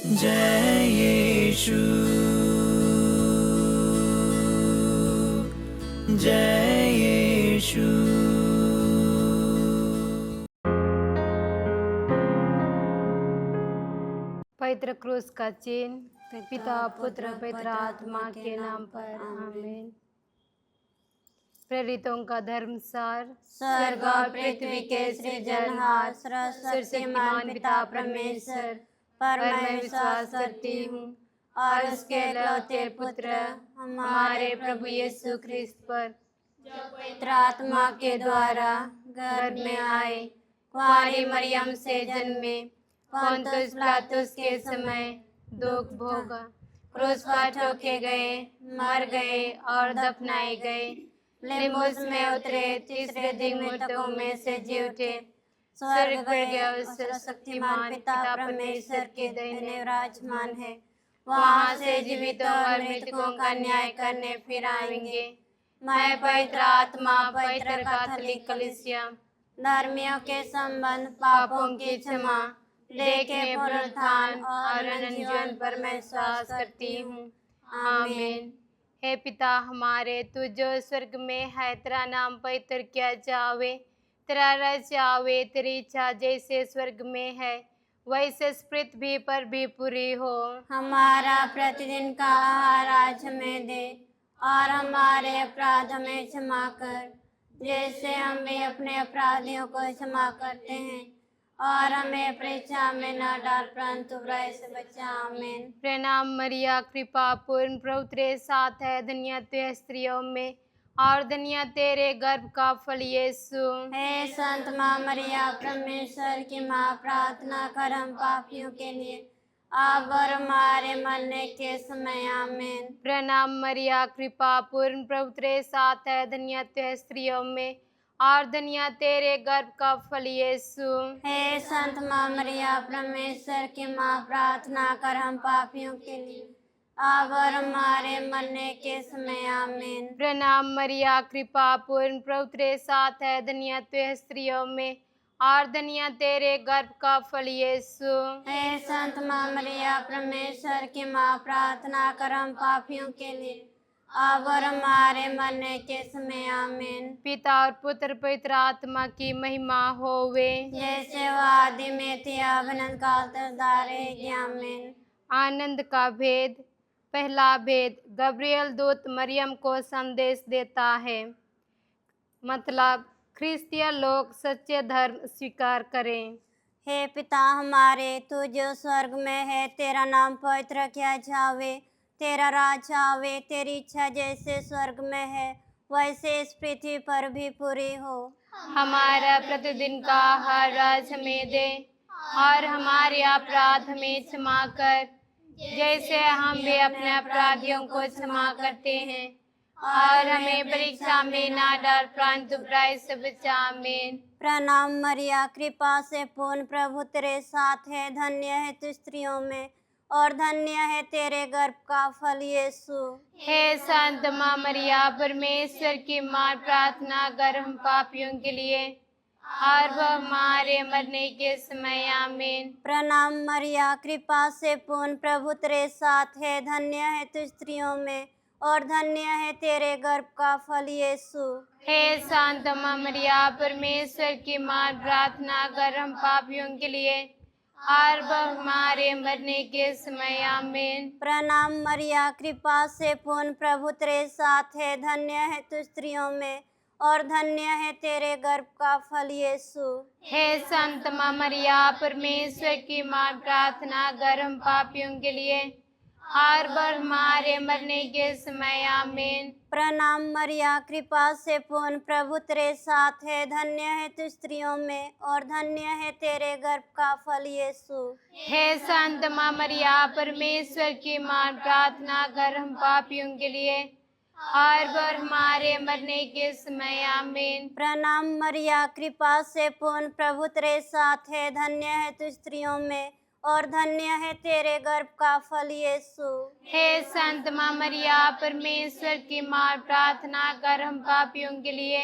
जय यीशु, जय यीशु। पवित्र क्रूस का चिन्ह पिता पुत्र पवित्र आत्मा के नाम पर आमीन। प्रेरितों का धर्मसार। स्वर्ग और पृथ्वी के सृजनहार सर्वशक्तिमान पिता परमेश्वर पर मैं विश्वास करती हूँ और उसके इकलौते पुत्र हमारे प्रभु यीशु ख्रिस्त पर, जो पवित्र आत्मा के द्वारा गर्भ में आए, कुंवारी मरियम से जन्मे, पोंतुस पिलातुस के समय दुख भोगा, क्रूस पर ठोके गए, मर गए और दफनाए गए, लिम्बुस में उतरे, तीसरे दिन मृतकों में से जी उठे, स्वर्ग गए, सर्वशक्तिमान पिता परमेश्वर के दाहिने विराजमान है, वहाँ से जीवितों और मृतकों का न्याय करने फिर आएंगे। मैं पवित्र आत्मा, पवित्र कैथोलिक कलीसिया, धर्मियों के संबंध, पापों की क्षमा, देखे पुनरुत्थान और अनंत जीवन पर मैं विश्वास करती हूँ। आमीन। हे पिता हमारे, तू जो स्वर्ग में है, तेरा नाम पवित्र किया जावे, तेरा राज्य आवे, तेरी इच्छा जैसे स्वर्ग में है वैसे इस पृथ्वी पर भी पूरी हो। हमारा प्रतिदिन का आहार आज हमें दे और हमारे अपराध हमें क्षमा कर, जैसे हम भी अपने अपराधियों को क्षमा करते हैं, और हमें परीक्षा में न डाल परंतु बुराई से बचा। आमीन। प्रणाम मरिया, कृपा पूर्ण, प्रभु तेरे साथ है, धन्य तू स्त्रियों में और धन्य तेरे गर्भ का फल यीशु। हे संत माँ मरिया, परमेश्वर की माँ, प्रार्थना कर हम पापियों के लिए अब और हमारे मरने के समय। आमीन। प्रणाम मरिया, कृपा पूर्ण, प्रभु तेरे साथ है, धन्य तू स्त्रियों में और धन्य तेरे गर्भ का फल यीशु। हे संत माँ मरिया, परमेश्वर की माँ, प्रार्थना कर हम पापियों के लिए अब और हमारे मरने के समय। आमीन। प्रणाम मरिया, कृपा पूर्ण, प्रभु तेरे साथ है, धन्य तू स्त्रियों में और धन्य तेरे गर्भ का फल यीशु। हे संत माँ मरिया, परमेश्वर की माँ, प्रार्थना कर हम पापियों के लिए अब और हमारे मरने के समय। आमीन। पिता और पुत्र पवित्र आत्मा की महिमा होवे, जैसे वो आदि में थी अब अनंत काल तक सदा रहेगी। आमीन। आनंद का भेद। पहला भेद, गब्रियल दूत मरियम को संदेश देता है। मतलब ख्रिस्तीय लोग सच्चे धर्म स्वीकार करें। हे पिता हमारे, तू जो स्वर्ग में है, तेरा नाम पवित्र किया जावे, तेरा राज आवे, तेरी इच्छा जैसे स्वर्ग में है वैसे इस पृथ्वी पर भी पूरी हो। हमारा प्रतिदिन का आहार आज हमें दे और हमारे अपराध हमें क्षमा कर, जैसे हम भी अपने अपराधियों को क्षमा करते हैं, और हमें परीक्षा में ना डाल परंतु बुराई से बचा। आमीन। प्रणाम मरिया, कृपा से पूर्ण, प्रभु तेरे साथ है, धन्य है तू स्त्रियों में और धन्य है तेरे गर्भ का फल यीशु। हे संत माँ मरिया, परमेश्वर की माँ, प्रार्थना कर हम पापियों के लिए और वह हमारे मरने के समय। आमीन। प्रणाम मरिया, कृपा से पूर्ण, प्रभु तेरे साथ है, धन्य है तू स्त्रियों में और धन्य है तेरे गर्भ का फल यीशु। हे संत माँ मरिया, परमेश्वर की माँ, प्रार्थना कर हम पापियों के लिए और वह हमारे मरने के समय। आमीन। प्रणाम मरिया, कृपा से पूर्ण, प्रभु तेरे साथ है, धन्य है तू स्त्रियों में और धन्य है तेरे गर्भ का फल यीशु। हे संत माँ मरिया, परमेश्वर की माँ, प्रार्थना कर हम पापियों के लिए और वह हमारे मरने के समय। आमीन। प्रणाम मरिया, कृपा से पूर्ण, प्रभु तेरे साथ है, धन्य है तू स्त्रियों में और धन्य है तेरे गर्भ का फल यीशु। हे संत माँ मरिया, परमेश्वर की माँ, प्रार्थना कर हम पापियों के लिए और वह हमारे मरने के समय। आमीन। प्रणाम मरिया, कृपा से पूर्ण, प्रभु तेरे साथ है, धन्य है तू स्त्रियों में और धन्य है तेरे गर्भ का फल यीशु। हे संत माँ मरिया, परमेश्वर की माँ, प्रार्थना कर हम पापियों के लिए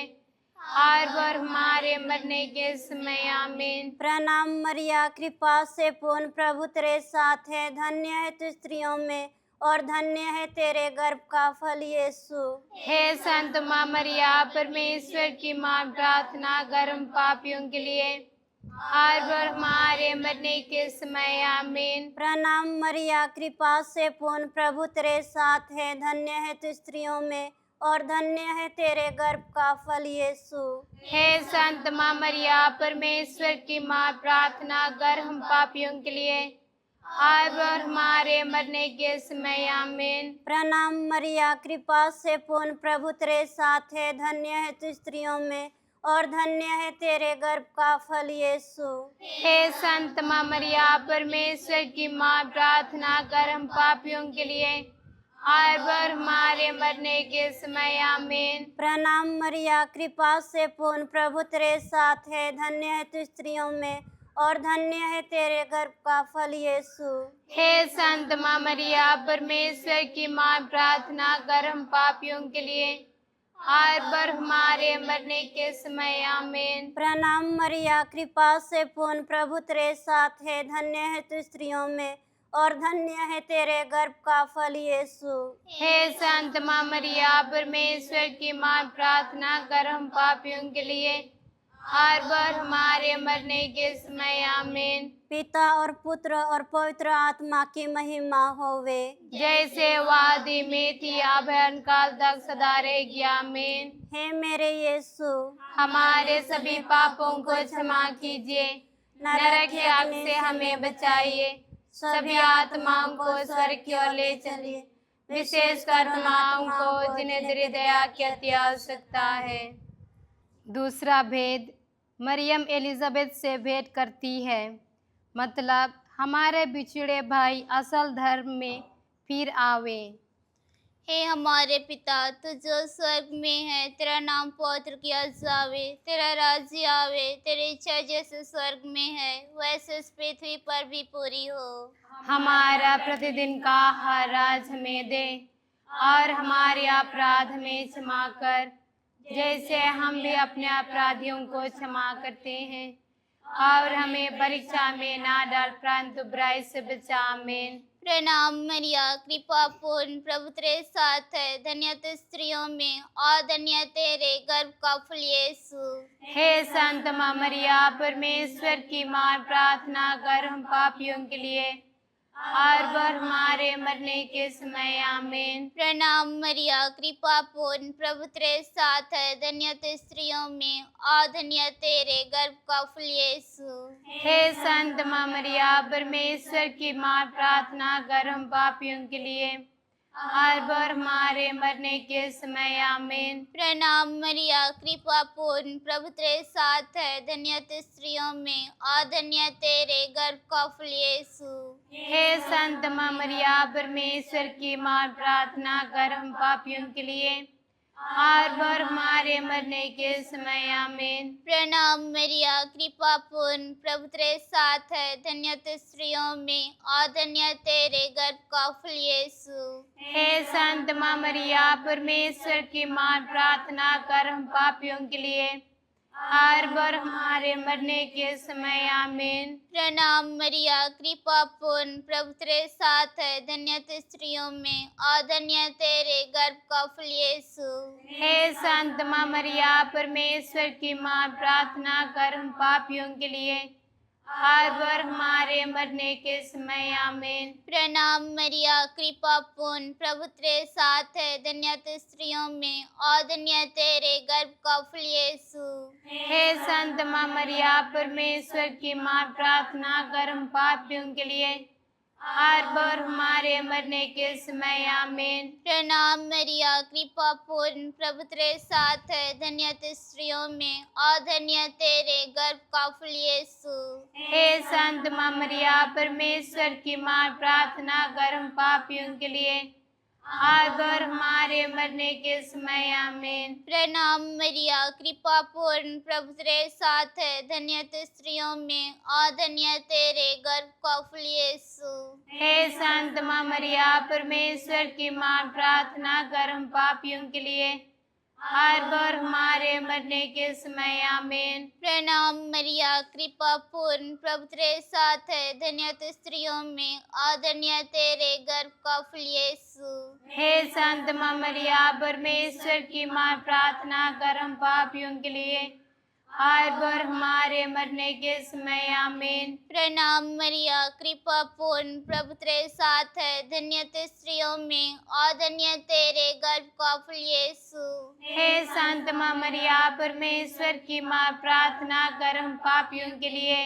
और वह हमारे मरने के समय आमीन। प्रणाम मरिया, कृपा से पूर्ण, प्रभु तेरे साथ है, धन्य है तू स्त्रियों में और धन्य है तेरे गर्भ का फल यीशु। हे संत माँ मरिया, परमेश्वर की माँ, प्रार्थना कर हम पापियों के लिए और वह हमारे मरने के समय आमीन। प्रणाम मरिया, कृपा से पूर्ण, प्रभु तेरे साथ है, धन्य है तू स्त्रियों में और धन्य है तेरे गर्भ का फल यीशु। हे संत माँ मरिया, परमेश्वर की माँ, प्रार्थना कर हम पापियों के लिए और वह हमारे मरने के समय आमीन। प्रणाम मरिया, कृपा से पूर्ण, प्रभु तेरे साथ है, धन्य है तू स्त्रियों में और धन्य है तेरे गर्भ का फल यीशु। हे संत माँ मरिया, परमेश्वर की माँ, प्रार्थना कर हम पापियों के लिए और वह हमारे मरने के समय आमीन। प्रणाम मरिया, कृपा से पूर्ण, प्रभु तेरे साथ है, धन्य है तू स्त्रियों में और धन्य है तेरे गर्भ का फल यीशु। हे संत माँ मरिया, परमेश्वर की माँ, प्रार्थना कर हम पापियों के लिए और वह हमारे मरने के समय आमीन। प्रणाम मरिया, कृपा से पूर्ण, प्रभु तेरे साथ है, धन्य है तू स्त्रियों में और धन्य है तेरे गर्भ का फल यीशु। हे संत माँ मरिया, परमेश्वर की माँ, प्रार्थना कर हम पापियों के लिए और वह हमारे मरने के समय आमीन। पिता और पुत्र और पवित्र आत्मा की महिमा होवे, जैसे वादी में थी, अब काल तक सदा रहेगी आमीन। हे मेरे यीशु, हमारे सभी पापों को क्षमा कीजिए, नरक की आग से हमें बचाइए, सभी आत्माओं को स्वर्ग की ओर ले चलिए, विशेषकर उन आत्माओं को जिन्हें तेरी दया की अति आवश्यकता है। दूसरा भेद, मरियम एलिजाबेथ से भेंट करती है, मतलब हमारे बिछड़े भाई असल धर्म में फिर आवे। हे हमारे पिता, तू जो स्वर्ग में है, तेरा नाम पवित्र किया जावे, तेरा राज्य आवे, तेरी इच्छा जैसे स्वर्ग में है वैसे इस पृथ्वी पर भी पूरी हो। हमारा प्रतिदिन का आहार आज हमें दे और हमारे अपराध हमें क्षमा कर, जैसे हम भी अपने अपराधियों को क्षमा करते हैं, और हमें परीक्षा में ना डाल, परंतु बुराई से बचा। आमीन। प्रणाम मरिया, कृपा पूर्ण, प्रभु तेरे साथ है, धन्य तू स्त्रियों में और धन्य तेरे गर्भ का फल यीशु। हे संत माँ मरिया, परमेश्वर की माँ, प्रार्थना कर हम पापियों के लिए और वह हमारे मरने के समय आमीन। प्रणाम मरिया, कृपा पूर्ण, प्रभु तेरे साथ है, धन्य तू स्त्रियों में और धन्य तेरे गर्भ का फल यीशु। हे संत माँ मरिया, परमेश्वर की माँ, प्रार्थना कर हम पापियों के लिए और वह हमारे मरने के समय आमीन। प्रणाम मरिया, कृपा पूर्ण, प्रभु तेरे साथ है, धन्य तू स्त्रियों में और धन्य तेरे गर्भ का फल यीशु। हे संत माँ मरिया, परमेश्वर की माँ, प्रार्थना कर हम पापियों के लिए और वह हमारे मरने के समय आमीन। प्रणाम मरिया, कृपा पूर्ण, प्रभु तेरे साथ है, धन्य तू स्त्रियों में और धन्य तेरे गर्भ का फल यीशु। हे संत माँ मरिया, परमेश्वर की माँ, प्रार्थना कर हम पापियों के लिए और वह हमारे मरने के समय आमीन। प्रणाम मरिया, कृपा पूर्ण, प्रभु तेरे साथ है, धन्य तू स्त्रियों में और धन्य तेरे गर्भ का फल यीशु। हे संत माँ मरिया, परमेश्वर की माँ, प्रार्थना कर हम पापियों के लिए और वह हमारे मरने के समय आमीन। प्रणाम मरिया, कृपा पूर्ण, प्रभु तेरे साथ है, धन्य तू स्त्रियों में और धन्य तेरे गर्भ का फल यीशु। हे संत माँ मरिया, परमेश्वर की माँ, प्रार्थना कर हम पापियों के लिए और वह हमारे मरने के समय आमीन। प्रणाम मरिया, कृपा पूर्ण, प्रभु तेरे साथ है, धन्य तू स्त्रियों में और धन्य तेरे गर्भ का फल यीशु। हे संत माँ मरिया, परमेश्वर की माँ, प्रार्थना कर हम पापियों के लिए और वह हमारे मरने के समय आमीन। प्रणाम मरिया, कृपा पूर्ण, प्रभु तेरे साथ है, धन्य तू स्त्रियों में और धन्य तेरे गर्भ का फल यीशु। हे संत माँ मरिया, परमेश्वर की माँ, प्रार्थना कर हम पापियों के लिए और हमारे मरने के समय आमीन। प्रणाम मरिया, कृपा पूर्ण, प्रभु तेरे साथ है, धन्य तू स्त्रियों में और धन्य तेरे गर्भ का फल यीशु। हे संत माँ मरिया, परमेश्वर की माँ, प्रार्थना कर हम पापियों के लिए और हमारे मरने के समय आमीन। प्रणाम मरिया, कृपा पूर्ण, प्रभु तेरे साथ है, धन्य तू स्त्रियों में और धन्य तेरे गर्भ का फल यीशु। हे संत माँ मरिया, परमेश्वर की माँ, प्रार्थना कर हम पापियों के लिए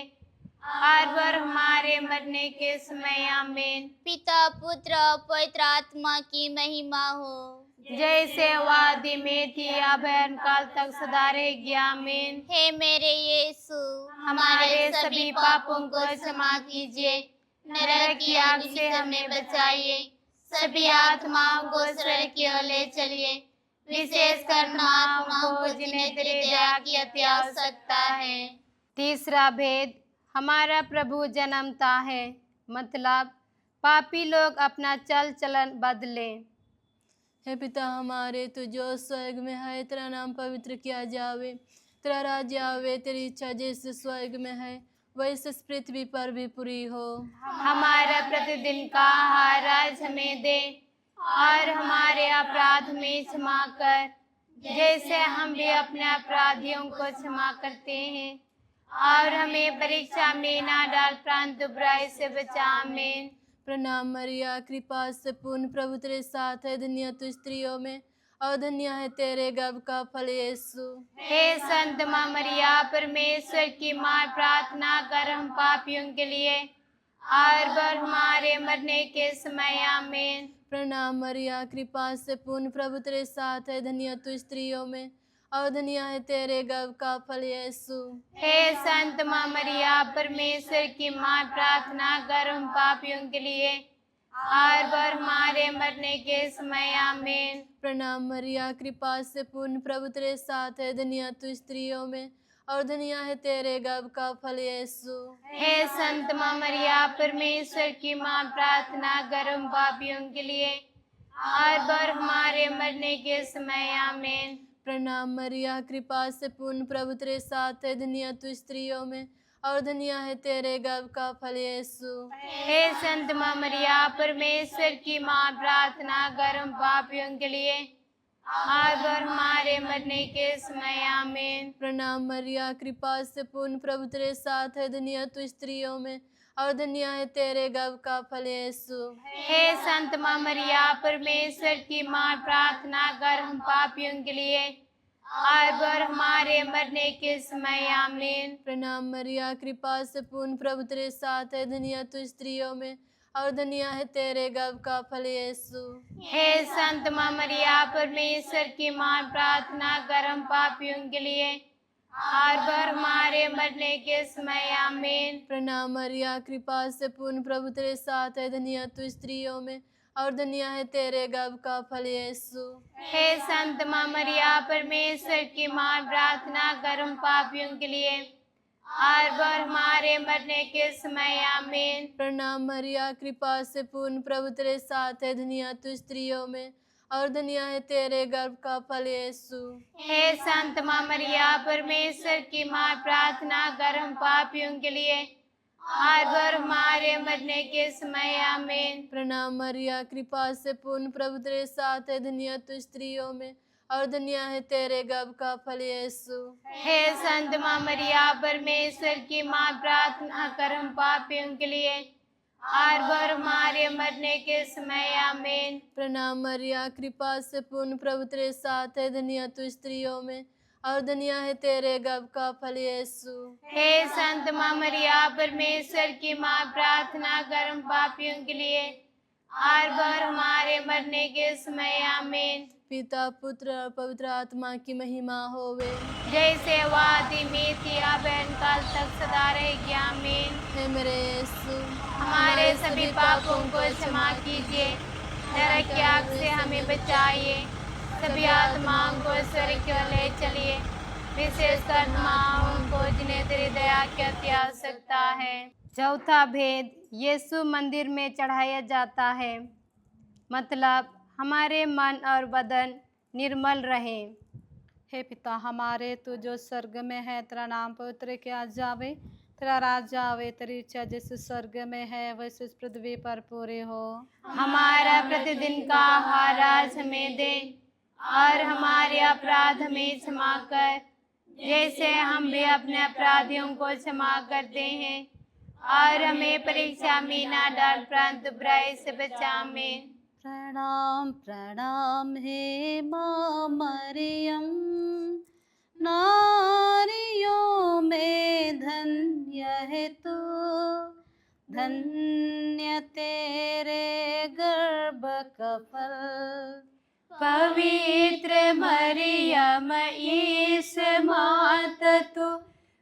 और हमारे मरने के समय आमीन। पिता पुत्र और पवित्र आत्मा की महिमा हो, जैसे वादी में थी अब काल तक सदा रहेगी आमीन। हे मेरे यीशु, हमारे सभी पापों को क्षमा कीजिए, नरक की आग से हमें बचाइए, सभी आत्माओं को स्वर्ग की ओर ले चलिए, विशेषकर उन आत्माओं को जिन्हें तेरी दया की अति आवश्यकता है। तीसरा भेद, हमारा प्रभु जन्मता है, मतलब पापी लोग अपना चल चलन बदले। हे पिता हमारे, तू जो स्वर्ग में है, तेरा नाम पवित्र किया जावे, तेरा राज्य आवे, तेरी इच्छा जैसे स्वर्ग में है वैसे इस पृथ्वी पर भी पूरी हो। हमारा प्रतिदिन का आहार आज हमें दे और हमारे अपराध में क्षमा कर, जैसे हम भी अपने अपराधियों को क्षमा करते हैं, और हमें परीक्षा में ना डाल, परंतु बुराई से बचा। आमीन। प्रणाम मरिया, कृपा से पूर्ण, प्रभु तेरे साथ है, धन्य तू स्त्रियों में और धन्य है तेरे गर्भ का फल यीशु। हे संत माँ मरिया, परमेश्वर की माँ, प्रार्थना कर हम पापियों के लिए और हमारे मरने के समय आमीन। प्रणाम मरिया, कृपा से पूर्ण, प्रभु तेरे साथ है, धन्य तू स्त्रियों में और धन्य है तेरे गर्भ का फल यीशु। हे संत माँ मरिया, परमेश्वर की माँ, प्रार्थना कर हम पापियों के लिए और हमारे मरने के समय आमीन। प्रणाम मरिया, कृपा से पूर्ण, प्रभु तेरे साथ है, धन्य तू स्त्रियों में और धन्य है तेरे गर्भ का फल यीशु। हे संत माँ मरिया, परमेश्वर की माँ, प्रार्थना कर हम पापियों के लिए और हमारे मरने के समय आमीन। प्रणाम मरिया, कृपा से पूर्ण, प्रभु तेरे साथ है, धन्य तू स्त्रियों में और धन्य है तेरे गर्भ का फल यीशु। हे संत माँ मरिया, परमेश्वर की माँ, प्रार्थना कर हम पापियों के लिए और हमारे मरने के समय आमीन। प्रणाम मरिया, कृपा से पूर्ण, प्रभु तेरे साथ है, धन्य तू स्त्रियों में और धन्य है तेरे गर्भ का फल यीशु। हे संत माँ मरिया, परमेश्वर की माँ, प्रार्थना कर हम पापियों के लिए और हमारे मरने के समय आमीन। प्रणाम मरिया, कृपा से पूर्ण, प्रभु तेरे साथ है, धन्य तू स्त्रियों में और धन्य है तेरे गर्भ का फल यीशु। हे संत माँ मरिया, परमेश्वर की माँ, प्रार्थना कर हम पापियों के लिए और हमारे मरने के समय आमीन। प्रणाम मरिया, कृपा से पूर्ण, प्रभु तेरे साथ है, धन्य तू स्त्रियों में और धन्य है तेरे गर्भ का फल यीशु। हे संत माँ मरिया, परमेश्वर की माँ, प्रार्थना कर हम पापियों के लिए और हमारे मरने के समय आमीन। प्रणाम मरिया, कृपा से पूर्ण, प्रभु तेरे साथ है, धन्य तू स्त्रियों में और धन्य है तेरे गर्भ का फल यीशु। हे संत माँ मरिया, परमेश्वर की माँ, प्रार्थना कर हम पापियों के लिए और हमारे मरने के समय आमीन। प्रणाम मरिया, कृपा से पूर्ण, प्रभु तेरे साथ है, धन्य तू स्त्रियों में और धन्य है तेरे गर्भ का फल यीशु। हे संत माँ मरिया, परमेश्वर की माँ, प्रार्थना कर हम पापियों के लिए और हमारे मरने के समय आमीन। प्रणाम मरिया, कृपा से पूर्ण, प्रभु तेरे साथ है, धन्य तू स्त्रियों में और धन्य है तेरे गर्भ का फल यीशु। हे संत माँ मरिया, परमेश्वर की माँ, प्रार्थना कर हम पापियों के लिए और हमारे मरने के समय आमीन। पिता पुत्र और पवित्र आत्मा की महिमा होवे, जैसे वादी में थी अब काल तक सदा रहेगी आमीन। हे मेरे यीशु, हमारे सभी पापों को क्षमा कीजिए, नरक की आग से हमें बचाइए, सभी आत्माओं को स्वर्ग की ओर ले चलिए, विशेषकर आत्माओं को जिन्हें तेरी दया की अति आवश्यकता है। चौथा भेद, यीशु मंदिर में चढ़ाया जाता है, मतलब हमारे मन और बदन निर्मल रहें। हे पिता हमारे, तू जो स्वर्ग में है, तेरा नाम पवित्र किया जावे, तेरा राज्य आवे, तेरी इच्छा जैसे स्वर्ग में है वैसे इस पृथ्वी पर पूरी हो। हमारा प्रतिदिन का आहार आज हमें दे, और हमारे अपराध हमें क्षमा कर, जैसे हम भी अपने अपराधियों को क्षमा करते हैं, और हमें परीक्षा में ना डाल, परंतु बुराई से बचा हमें। प्रणाम प्रणाम हे माँ मरियम, नारियों में धन्य है तू, धन्य तेरे गर्भ का फल। पवित्र मरियम ईस मात तू,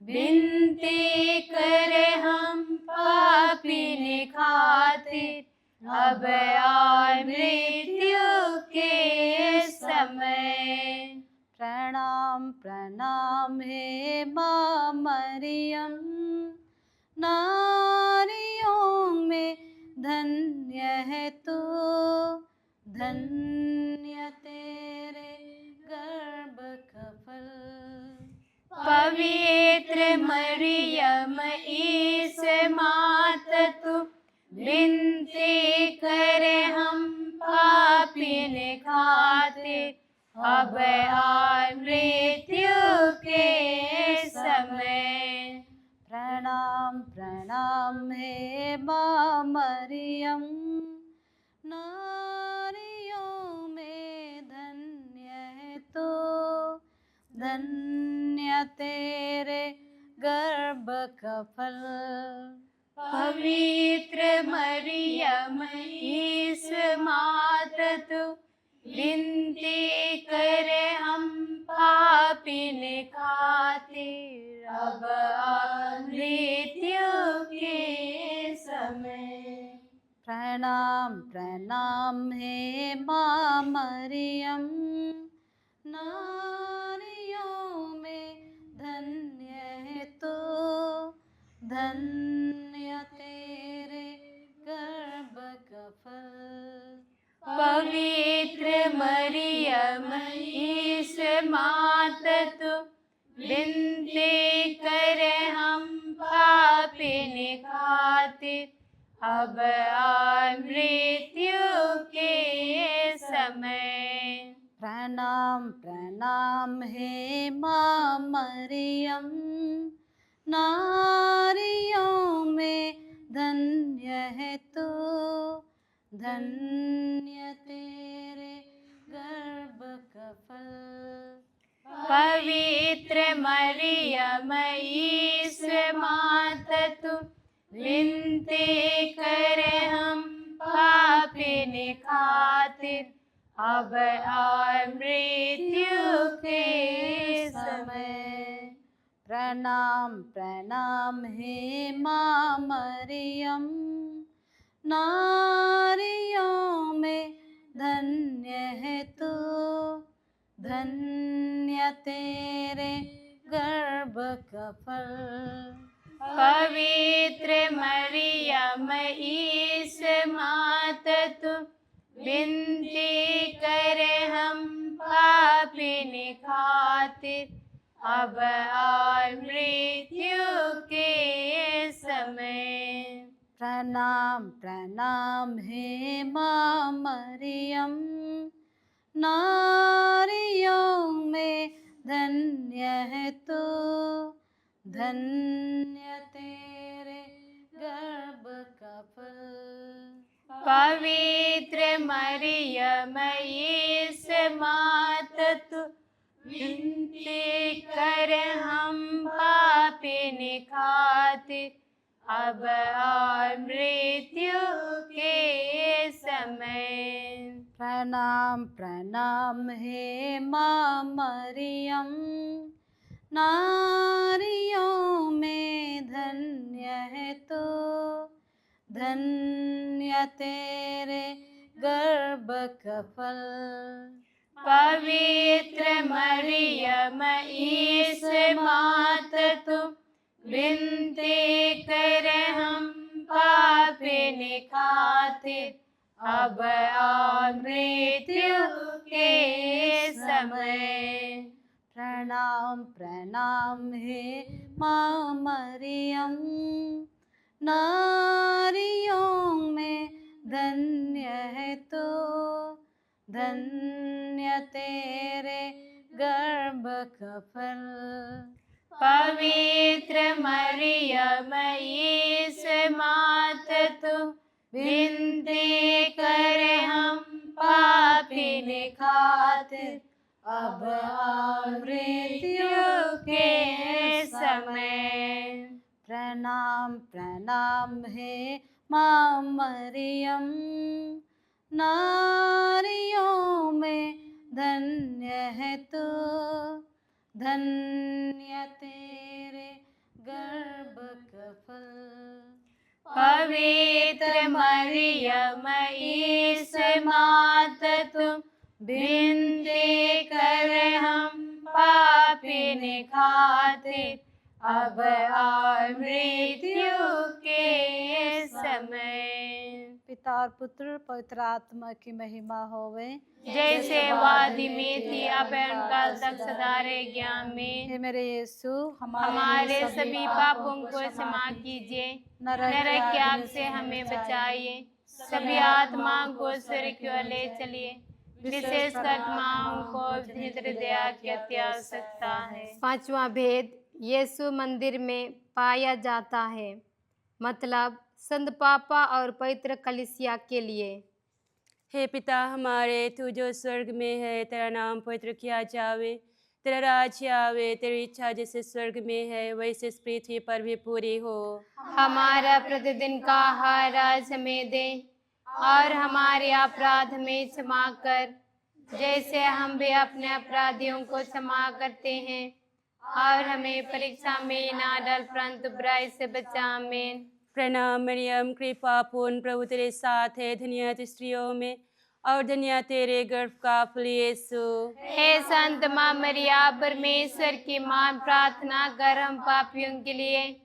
विनती करे हम पापिन खातिर, अब और मृत्यु के समय। प्रणाम प्रणाम हे माँ मरियम, नारियों में धन्य है तू, धन्य तेरे गर्भ का फल। पवित्र मरियम ईस मात तू, विनती करे हम पापिन खातिर, अब और मृत्यु के समय। प्रणाम प्रणाम हे माँ मरियम, नारियों में धन्य है तू, धन्य तेरे गर्भ का फल। पवित्र मरियम ईस मात तू, विनती करे हम पापिन खातिर, अब और मृत्यु के समय। प्रणाम प्रणाम हे माँ मरियम, नारियों में धन्य है तू, धन्य तेरे गर्भ का फल। पवित्र मरियम ईस मात तू, विनती करे हम पापिन खातिर, अब और मृत्यु के समय। प्रणाम प्रणाम हे माँ मरियम, नारियों में धन्य है तू, धन्य तेरे गर्भ का फल। पवित्र मरियम ईस मात तू, विनती करे हम पापिन खातिर, अब और मृत्यु के समय। प्रणाम प्रणाम हे माँ मरियम, नारियों में धन्य है तू, धन्य तेरे गर्भ का फल। पवित्र मरियम ईस मात तू, विनती करे हम पापिन खातिर, अब और मृत्यु के समय। प्रणाम प्रणाम हे माँ मरियम, नारियों में धन्य है तू, धन्य तेरे गर्भ का फल। पवित्र मरियम ईस मात तू, विनती करे हम पापिन खातिर, अब और मृत्यु के समय। प्रणाम प्रणाम हे माँ मरियम, नारियों में धन्य है तू, धन्य तेरे गर्भ का फल। पवित्र मरियम ईस मात तू, विनती करे हम पापिन खातिर, अब और मृत्यु के समय। प्रणाम प्रणाम हे माँ मरियम, नारियों में धन्य है तो, धन्य तेरे गर्भ का फल। पवित्र मरियम ईसा मात तू विनती करे हम पापी ने खातिर, अब और मृत्यु के समय। प्रणाम प्रणाम हे माँ मरियम, नारियों में धन्य है तो, धन्य तेरे गर्भ का फल। पवित्र मरियम ईसा मात तू विनती करे हम पापी ने खातिर, अब और मृत्यु के समय। पिता और पुत्र पवित्र आत्मा की महिमा होवे, जैसे वादी में थी अब काल तक सदा रहेगी में। हे मेरे यीशु, हमारे सभी पापों को क्षमा कीजिए, नरक की आग से हमें बचाइए, सभी आत्माओं को स्वर्ग की ओर ले चलिए, विशेषकर आत्माओं को निद्र दया की अति आवश्यकता है। पांचवा भेद, यीशु मंदिर में पाया जाता है, मतलब संत पापा और पवित्र कलीसिया के लिए। हे पिता हमारे, तू जो स्वर्ग में है, तेरा नाम पवित्र किया जावे, तेरा राज्य आवे, तेरी इच्छा जैसे स्वर्ग में है वैसे इस पृथ्वी पर भी पूरी हो। हमारा प्रतिदिन का आहार आज हमें दे, और हमारे अपराध में क्षमा कर, जैसे हम भी अपने अपराधियों को क्षमा करते हैं, और हमें परीक्षा में ना डाल परंतु बुराई से बचा। आमीन। प्रणाम मरियम, कृपा पूर्ण, प्रभु तेरे साथ है, धन्य तू स्त्रियों में और धन्य तेरे गर्भ का फल यीशु। हे संत माँ मरिया, परमेश्वर की माँ, प्रार्थना कर हम पापियों के लिए,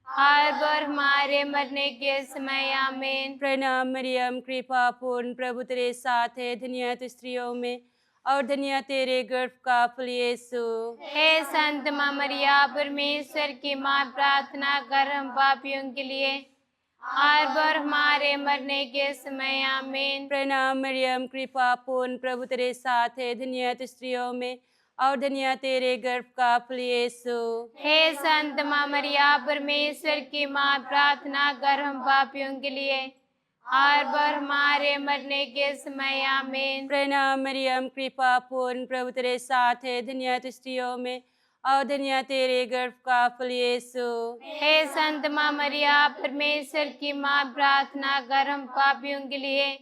हर बार हमारे मरने के समय। आमीन। प्रणाम मरियम, कृपा पूर्ण, प्रभु तेरे साथ है, धन्य तू स्त्रियों में और धन्य तेरे गर्भ का फल यीशु। हे संत माँ मरिया, परमेश्वर की माँ, प्रार्थना कर हम पापियों के लिए, हर बार हमारे मरने के समय। आमीन। प्रणाम मरियम, कृपा पूर्ण, प्रभु तेरे साथ है, धन्य तू स्त्रियों में और धन्य तेरे गर्भ का फल यीशु। हे संत माँ मरिया, परमेश्वर की माँ, प्रार्थना कर हम पापियों के लिए, हर बार हमारे मरने के समय। आमीन। प्रणाम मरियम, कृपा पूर्ण, प्रभु तेरे साथ है, धन्य तू स्त्रियों में और धन्य तेरे गर्भ का फल यीशु। हे संत माँ मरिया, परमेश्वर की माँ, प्रार्थना कर हम पापियों के लिए,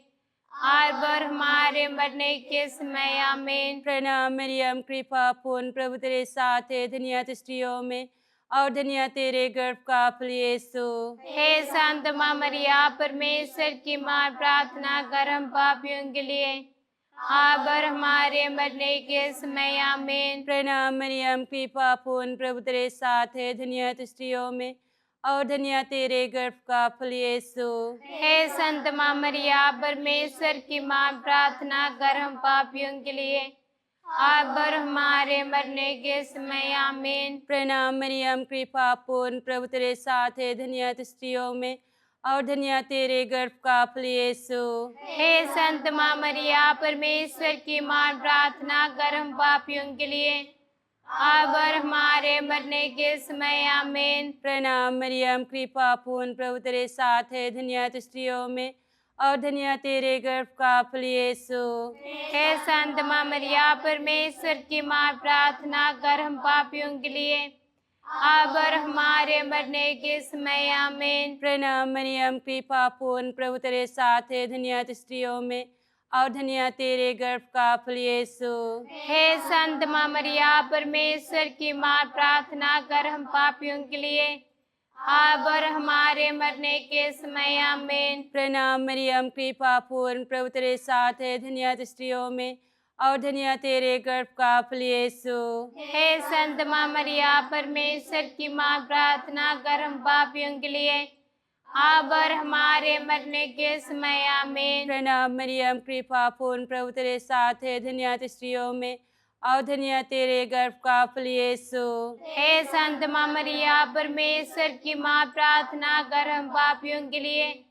हर बार हमारे मरने के समय। आमीन। प्रणाम मरियम, कृपा पूर्ण, प्रभु तेरे साथ है, धन्य तू स्त्रियों में और धन्य तेरे गर्भ का फल यीशु। हे संत माँ मरिया, परमेश्वर की माँ, प्रार्थना कर हम पापियों के लिए, हर बार हमारे मरने के समय। आमीन। प्रणाम मरियम, कृपा पूर्ण, प्रभु तेरे साथ है, धन्य तू स्त्रियों में और धन्य तेरे गर्भ का फल यीशु। हे संत माँ मरिया, परमेश्वर की माँ, प्रार्थना कर हम पापियों के लिए, हर बार हमारे मरने के समय। आमीन। प्रणाम मरियम, कृपा पूर्ण, प्रभु तेरे साथ है, धन्य तू स्त्रियों में और धन्य तेरे गर्भ का फल यीशु। हे संत माँ मरिया, परमेश्वर की माँ, प्रार्थना कर हम पापियों के लिए, हर बार हमारे मरने के समय। आमीन। प्रणाम मरियम, कृपा पूर्ण, प्रभु तेरे साथ है, धन्य तू स्त्रियों में और धन्य तेरे गर्भ का फल यीशु। हे संत माँ मरिया, परमेश्वर की माँ, प्रार्थना कर हम पापियों के लिए, हर बार हमारे मरने के समय। आमीन। प्रणाम मरियम, कृपा पूर्ण, प्रभु तेरे साथ है, धन्य तू स्त्रियों में और धन्य तेरे गर्भ का फल यीशु। हे संत माँ मरिया, परमेश्वर की माँ, प्रार्थना कर हम पापियों के लिए, हर बार हमारे मरने के समय। आमीन। प्रणाम मरियम, कृपा पूर्ण, प्रभु तेरे साथ है, धन्य तू स्त्रियों में और धन्य तेरे गर्भ का फल यीशु। हे संत माँ मरिया, परमेश्वर की माँ, प्रार्थना कर हम पापियों के लिए, हर बार हमारे मरने के समय। आमीन। प्रणाम मरियम, कृपा पूर्ण, प्रभु तेरे साथ है, धन्य तू स्त्रियों में और धन्य तेरे गर्भ का फल यीशु। हे संत माँ मरिया, परमेश्वर की माँ, प्रार्थना कर हम पापियों के लिए,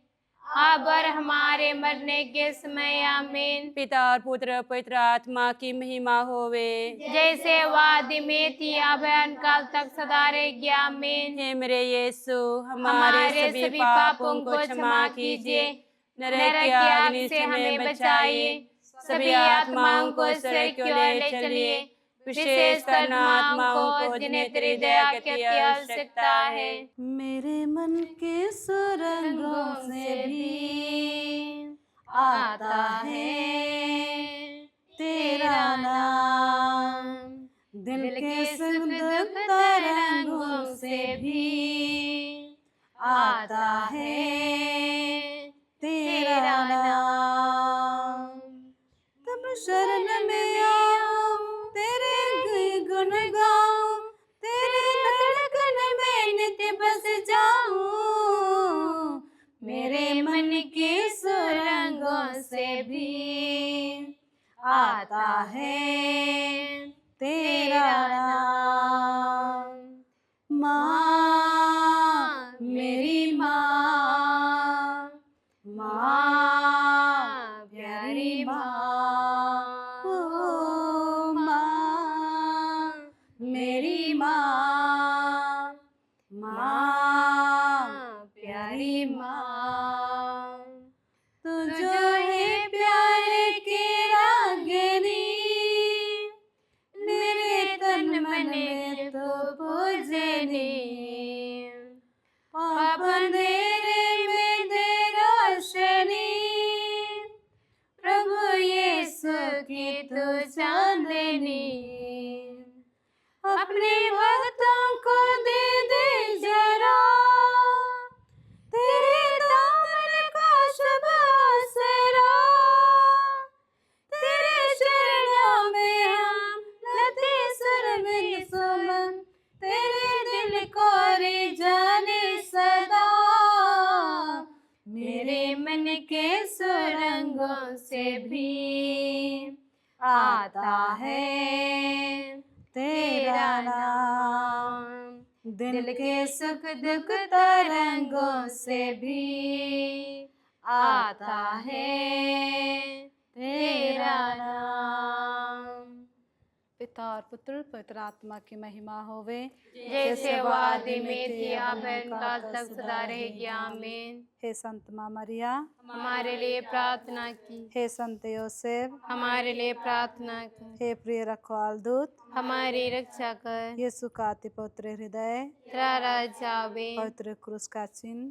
अब और हमारे मरने के समय। आमीन। पिता और पुत्र और पवित्र आत्मा की महिमा होवे, जैसे वो आदि में थी, अब अनंत काल तक सदा रहेगी। आमीन। हे मेरे यीशु, हमारे हमारे सभी पापों को क्षमा कीजिए, नरक की अग्नि से हमें बचाइए, सभी आत्माओं को स्वर्ग की ओर ले चलिए, विशेषकर उन आत्माओं को जिन्हें तेरी दया की आवश्यकता है। मेरे मन के सुरंगों से भी आता है तेरा नाम, दिल के सुख दुख तरंगों से भी आता है तेरा नाम। तुम शरण में आओ, तेरे गुण गाओ, तेरे धड़कन में नित्य बस जाऊं। मेरे मन के सुरंगों से भी आता है तेरा नाम। माँ मेरी माँ, माँ प्यारी माँ, ओ माँ मेरी माँ, माँ प्यारी माँ। तू जो है प्यारे की रागिनी, मेरे तन मन में तो पूजनी। पाप अंधेरे में दे रोशनी, प्रभु यीशु की तू चांदनी। अपने भक्तों को दे दे जरा, तेरे दामन का शुभ आसरा। तेरे चरणों में हम लते सुरभिन सुमन, तेरे दिल को रे जाने सदा। मेरे मन के सुरंगों से भी आता है तेरा नाम, दिल के सुख दुख तरंगों से भी आता है तेरा नाम। पिता और पुत्र पवित्र आत्मा की महिमा होवे, जैसे वो आदि में थी, अब अनंत काल तक सदा रहेगी। आमीन। हे संत माँ मरिया, हमारे लिए प्रार्थना की। हे संत योसेफ, हमारे लिए प्रार्थना की। हे प्रिय रखवाल दूत, हमारी रक्षा कर। यीशु का अति पवित्र हृदय, तेरा राज्य आवे, पवित्र क्रूस का चिन्ह,